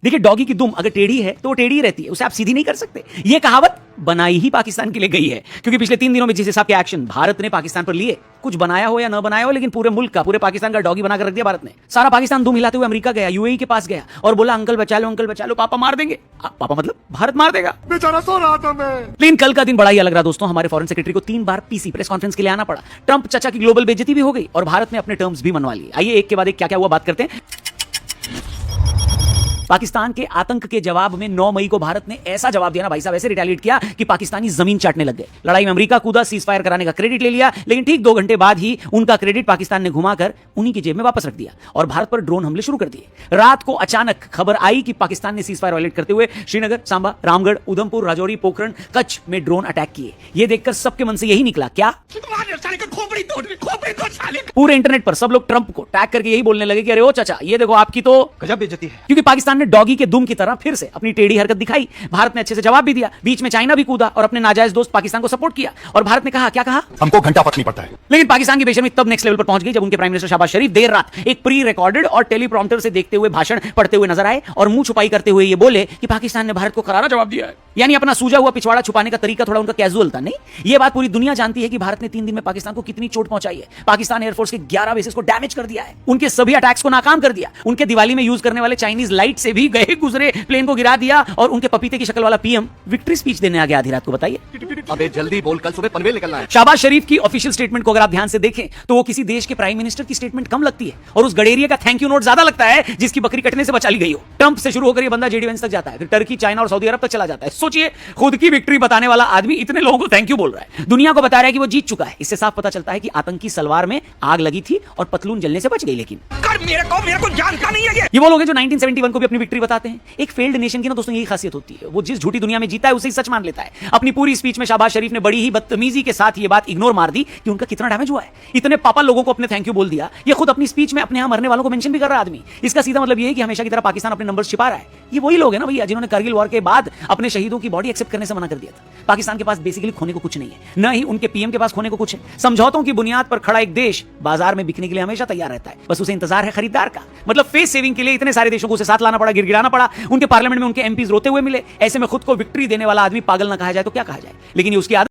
देखिए डॉगी की दुम अगर टेढ़ी है तो वो टेढ़ी ही रहती है, उसे आप सीधी नहीं कर सकते। ये कहावत बनाई ही पाकिस्तान के लिए गई है, क्योंकि पिछले 3 दिनों में जिस हिसाब के एक्शन भारत ने पाकिस्तान पर लिए, कुछ बनाया हो या न बनाया हो, लेकिन पूरे मुल्क का, पूरे पाकिस्तान का डॉगी बनाकर रख दिया भारत ने। सारा पाकिस्तान दुम हिलाते हुए अमेरिका गया, यूएई के पास गया और बोला अंकल बचा लो, पापा मार देंगे। पापा मतलब भारत मार देगा, बेचारा सो रहा था मैं। लेकिन कल का दिन बड़ा ही अलग रहा दोस्तों। हमारे फॉरेन सेक्रेटरी को 3 बार पीसी प्रेस कॉन्फ्रेंस के लिए आना पड़ा। ट्रंप चाचा की ग्लोबल बेइज्जती भी हो गई और भारत ने अपने टर्म्स भी मनवा लिए। आइए एक के बाद एक क्या क्या हुआ बात करते हैं। पाकिस्तान के आतंक के जवाब में 9 मई को भारत ने ऐसा जवाब दिया ना भाई साहब, ऐसे रिटेलिएट किया कि पाकिस्तानी जमीन चाटने लग गए। लड़ाई में अमेरिका कूदा, सीज फायर कराने का क्रेडिट ले लिया, लेकिन ठीक 2 घंटे बाद ही उनका क्रेडिट पाकिस्तान ने घुमाकर उन्हीं की जेब में वापस रख दिया और भारत पर ड्रोन हमले शुरू कर दिए। रात को अचानक खबर आई कि पाकिस्तान ने सीज फायर वायलेट करते हुए श्रीनगर, सांबा, रामगढ़, उधमपुर, राजौरी, पोखरण, कच्छ में ड्रोन अटैक किए। ये देखकर सबके मन से यही निकला, क्या पूरे इंटरनेट पर सब लोग ट्रंप को टैग करके यही बोलने लगे कि अरे ओ चाचा ये देखो आपकी तो गजब बेइज्जती है, क्योंकि पाकिस्तान ने डॉगी के दुम की तरह फिर से अपनी टेढ़ी हरकत दिखाई। भारत ने अच्छे से जवाब भी दिया, बीच में चाइना भी कूदा और अपने नाजायज दोस्त पाकिस्तान को सपोर्ट किया। और भारत ने कहा, क्या कहा? हमको घंटा फर्क नहीं पड़ता है। लेकिन पाकिस्तान की बेशर्मी तब नेक्स्ट लेवल पर पहुंच गई जब उनके प्राइम मिनिस्टर शहबाज शरीफ देर रात एक प्री रिकॉर्डेड और टेलीप्रॉम्प्टर से देखते हुए भाषण पढ़ते हुए नजर आए और मुंह छुपाई करते हुए ये बोले कि पाकिस्तान ने भारत को करारा जवाब दिया है। यानी अपना सूजा हुआ पिछवाड़ा छुपाने का तरीका थोड़ा उनका कैजुअल था। नहीं, ये बात पूरी दुनिया जानती है कि भारत ने 3 दिन में पाकिस्तान को कितनी चोट पहुंचाई है। पाकिस्तान एयरफोर्स के 11 बेसेस को डैमेज कर दिया है, उनके सभी अटैक्स को नाकाम कर दिया, उनके दिवाली में यूज करने वाले चाइनीज लाइट से भी गए गुजरे प्लेन को गिरा दिया और उनके पपीते की शक्ल वाला पीएम विक्ट्री स्पीच देने आ गया आधी रात को। बताइए, अबे जल्दी बोल, कल सुबह पनवेल निकलना है। शहबाज शरीफ की ऑफिशियल स्टेटमेंट को अगर आप ध्यान से देखें तो वो किसी देश के प्राइम मिनिस्टर की स्टेटमेंट कम लगती है और उस गडेरिया का थैंक यू नोट ज्यादा लगता है जिसकी बकरी कटने से बचा ली गई हो। ट्रंप से शुरू होकर ये बंदा जेडी वेंस तक जाता है, फिर टर्की, चाइना और सऊदी अरब तक चला जाता है। सोचिए, खुद की विक्ट्री बताने वाला आदमी इतने लोगों को थैंक यू बोल रहा है, दुनिया को बता रहा है कि वो जीत चुका है। इससे साफ पता चलता है कि आतंकी सलवार में आग लगी थी और पतलून जलने से बच गई। लेकिन मेरे को जानता नहीं है ये वो लोग हैं जो 1971 को भी अपनी विक्ट्री बताते हैं। एक फेल्ड नेशन की ना दोस्तों यही खासियत होती है, वो जिस झूठी दुनिया में जीता है उसे ही सच मान लेता है। अपनी पूरी स्पीच में शहबाज शरीफ ने बड़ी ही बदतमीजी के साथ ये बात इग्नोर मार दी कि उनका कितना डैमेज हुआ है। इतने पापा लोगों को अपने थैंक यू बोल दिया, ये खुद अपनी स्पीच में अपने यहां मरने वालों को मेंशन भी कर रहा आदमी। इसका सीधा मतलब ये है कि हमेशा की तरह पाकिस्तान अपने नंबर्स छिपा रहा है। ये वही लोग हैं ना भैया जिन्होंने करगिल वॉर के बाद अपने शहीदों की बॉडी एक्सेप्ट करने से मना कर दिया था। पाकिस्तान के पास बेसिकली खोने को कुछ नहीं है, न ही उनके पीएम के पास खोने को कुछ है। समझौतों की बुनियाद पर खड़ा एक देश बाजार में बिकने के लिए हमेशा तैयार रहता है, बस उसे इंतजार है खरीदार का। मतलब फेस सेविंग के लिए इतने सारे देशों को उसे साथ लाना पड़ा, गिड़गिड़ाना पड़ा। उनके पार्लियामेंट में उनके एमपीज रोते हुए मिले। ऐसे में खुद को विक्ट्री देने वाला आदमी पागल ना कहा जाए तो क्या कहा जाए, लेकिन ये उसकी आदत